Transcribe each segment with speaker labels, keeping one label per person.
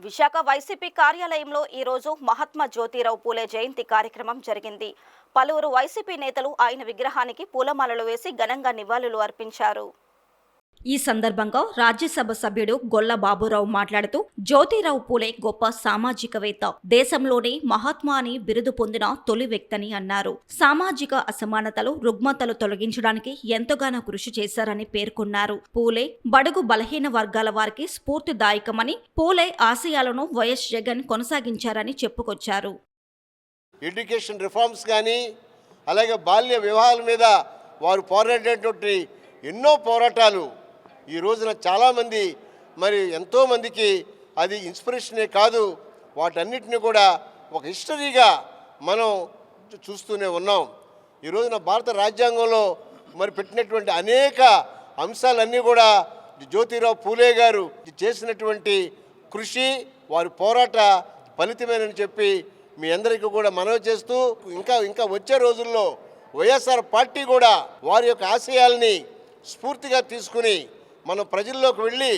Speaker 1: Visakha YCP కార్యాలయంలో ఈరోజు మహాత్మా జ్యోతిరావు పూలే జయంతి కార్యక్రమం జరిగింది. పలువురు వైసీపీ నేతలు ఆయన విగ్రహానికి పూలమాలలు వేసి ఘనంగా నివాళులు అర్పించారు. ఈ సందర్భంగా రాజ్యసభ సభ్యుడు గొల్ల బాబురావు మాట్లాడుతూ, జ్యోతిరావు పూలే గొప్ప సామాజికవేత్త, దేశంలోనే మహాత్మా అని బిరుదు పొందిన తొలి వ్యక్తని అన్నారు. సామాజిక అసమానతలు, రుగ్మతలు తొలగించడానికి ఎంతగానో కృషి చేశారని పేర్కొన్నారు. పూలే బడుగు బలహీన వర్గాల వారికి స్ఫూర్తిదాయకమని, పూలే ఆశయాలను వైఎస్ జగన్ కొనసాగించారని చెప్పుకొచ్చారు.
Speaker 2: ఎడ్యుకేషన్ రిఫార్మ్స్ కానీ, అలాగే బాల్య వివాహాల మీద వారు పోరాడేటువంటి ఎన్నో పోరాటాలు ఈ రోజున చాలామంది ఎంతోమందికి అది ఇన్స్పిరేషనే కాదు, వాటన్నిటిని కూడా ఒక హిస్టరీగా మనం చూస్తూనే ఉన్నాం. ఈ రోజున భారత రాజ్యాంగంలో పెట్టినటువంటి అనేక అంశాలన్నీ కూడా జ్యోతిరావు పూలే గారు చేసినటువంటి కృషి, వారి పోరాట ఫలితమేనని చెప్పి మీ అందరికీ కూడా మనవి చేస్తూ, ఇంకా వచ్చే రోజుల్లో వైఎస్ఆర్ పార్టీ కూడా వారి యొక్క ఆశయాల్ని స్ఫూర్తిగా తీసుకుని మనం ప్రజల్లోకి వెళ్ళి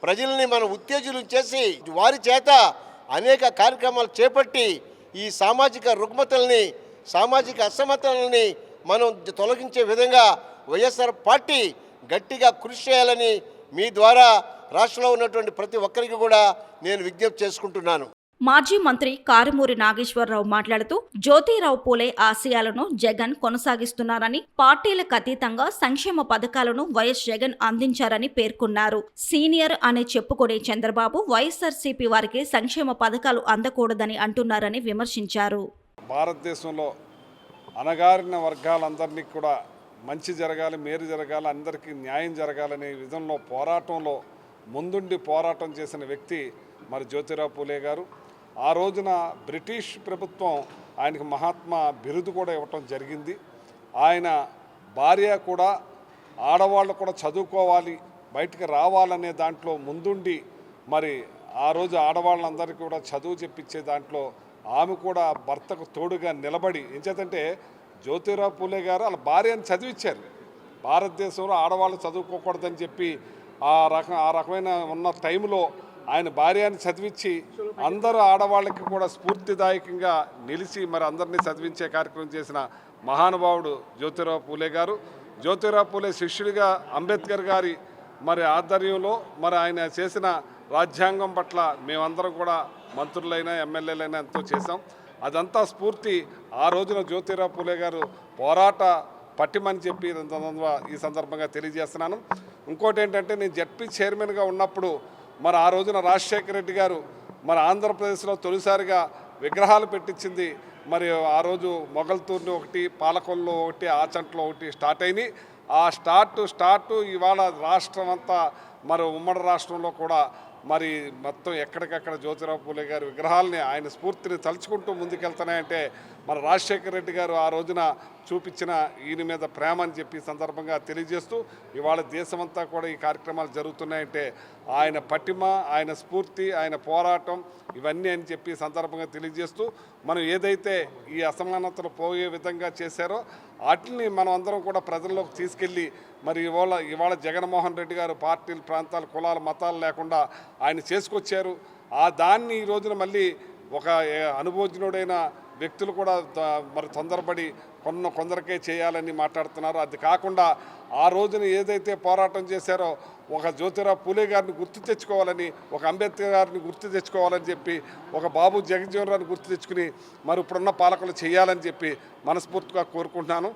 Speaker 2: ప్రజల్ని మనం ఉత్తేజనం చేసి వారి చేత అనేక కార్యక్రమాలు చేపట్టి ఈ సామాజిక రుగ్మతల్ని, సామాజిక అసమతల్ని మనం తొలగించే విధంగా వైఎస్ఆర్ పార్టీ గట్టిగా కృషి చేయాలని మీ ద్వారా రాష్ట్రంలో ఉన్నటువంటి ప్రతి ఒక్కరికి కూడా నేను విజ్ఞప్తి చేసుకుంటున్నాను.
Speaker 1: మాజీ మంత్రి కారుమూరి నాగేశ్వరరావు మాట్లాడుతూ, జ్యోతిరావు పూలే ఆశయాలను జగన్ కొనసాగిస్తున్నారని, పార్టీలకు అతీతంగా సంక్షేమ పథకాలను వైఎస్ జగన్ అందించారని పేర్కొన్నారు. సీనియర్ అనే చెప్పుకునే చంద్రబాబు వైఎస్ఆర్సీపీ వారికి సంక్షేమ పథకాలు అందకూడదని అంటున్నారని విమర్శించారు.
Speaker 3: భారతదేశంలో అణగారిన వర్గాలందరినీ కూడా మంచి జరగాలి, మేలు జరగాలి, అందరికీ న్యాయం జరగాలనే విధంలో పోరాటంలో ముందుండి పోరాటం చేసిన వ్యక్తి జ్యోతిరావు పూలే గారు. ఆ రోజున బ్రిటిష్ ప్రభుత్వం ఆయనకు మహాత్మా బిరుదు కూడా ఇవ్వటం జరిగింది. ఆయన భార్య కూడా ఆడవాళ్ళు కూడా చదువుకోవాలి, బయటికి రావాలనే దాంట్లో ముందుండి ఆ రోజు ఆడవాళ్ళందరికీ కూడా చదువు చెప్పించే దాంట్లో ఆమె కూడా భర్తకు తోడుగా నిలబడి, ఎంచేతంటే జ్యోతిరావు పూలే గారు వాళ్ళ భార్యను చదివించారు. భారతదేశంలో ఆడవాళ్ళు చదువుకోకూడదని చెప్పి ఆ రకమైన ఉన్న టైంలో ఆయన భార్యని చదివించి అందరూ ఆడవాళ్ళకి కూడా స్ఫూర్తిదాయకంగా నిలిచి అందరినీ చదివించే కార్యక్రమం చేసిన మహానుభావుడు జ్యోతిరావు పూలే గారు. జ్యోతిరావు పూలే శిష్యుడిగా అంబేద్కర్ గారి ఆధ్వర్యంలో ఆయన చేసిన రాజ్యాంగం పట్ల మేమందరం కూడా మంత్రులైనా ఎమ్మెల్యేలైనా ఎంతో చేశాం. అదంతా స్ఫూర్తి ఆ రోజున జ్యోతిరావు పూలే గారు పోరాట పట్టిమని చెప్పి ఈ సందర్భంగా తెలియజేస్తున్నాను. ఇంకోటి ఏంటంటే, నేను జడ్పీ చైర్మన్గా ఉన్నప్పుడు ఆ రోజున రాజశేఖర రెడ్డి గారు ఆంధ్రప్రదేశ్లో తొలిసారిగా విగ్రహాలు పెట్టించింది. ఆ రోజు మొగల్తూరుని ఒకటి, పాలకొల్లో ఒకటి, ఆచంట్లో ఒకటి స్టార్ట్ అయినాయి. ఆ స్టార్టు ఇవాళ రాష్ట్రం అంతా ఉమ్మడి రాష్ట్రంలో కూడా మొత్తం ఎక్కడికక్కడ జ్యోతిరావు పూలే గారి విగ్రహాలని ఆయన స్ఫూర్తిని తలుచుకుంటూ ముందుకెళ్తున్నాయంటే రాజశేఖర రెడ్డి గారు ఆ రోజున చూపించిన ఈయన మీద ప్రేమ అని చెప్పి సందర్భంగా తెలియజేస్తూ, ఇవాళ దేశమంతా కూడా ఈ కార్యక్రమాలు జరుగుతున్నాయంటే ఆయన పటిమ, ఆయన స్ఫూర్తి, ఆయన పోరాటం ఇవన్నీ అని చెప్పి సందర్భంగా తెలియజేస్తూ, ఏదైతే ఈ అసమానతలు పోయే విధంగా చేశారో వాటిని మనం అందరం కూడా ప్రజల్లోకి తీసుకెళ్ళి ఇవాళ జగన్మోహన్ రెడ్డి గారు పార్టీలు, ప్రాంతాలు, కులాలు, మతాలు లేకుండా ఆయన చేసుకొచ్చారు. దాన్ని ఈ రోజున మళ్ళీ ఒక అనుభవజ్ఞుడైన వ్యక్తులు కూడా తొందరపడి కొందరికే చేయాలని మాట్లాడుతున్నారు. అది కాకుండా ఆ రోజున ఏదైతే పోరాటం చేశారో ఒక జ్యోతిరావు పూలే గారిని గుర్తు తెచ్చుకోవాలని, ఒక అంబేద్కర్ గారిని గుర్తు తెచ్చుకోవాలని చెప్పి, ఒక బాబు జగజ్జీవన్ రావుని గుర్తు తెచ్చుకుని ఇప్పుడున్న పాలకులు చేయాలని చెప్పి మనస్ఫూర్తిగా కోరుకుంటున్నాను.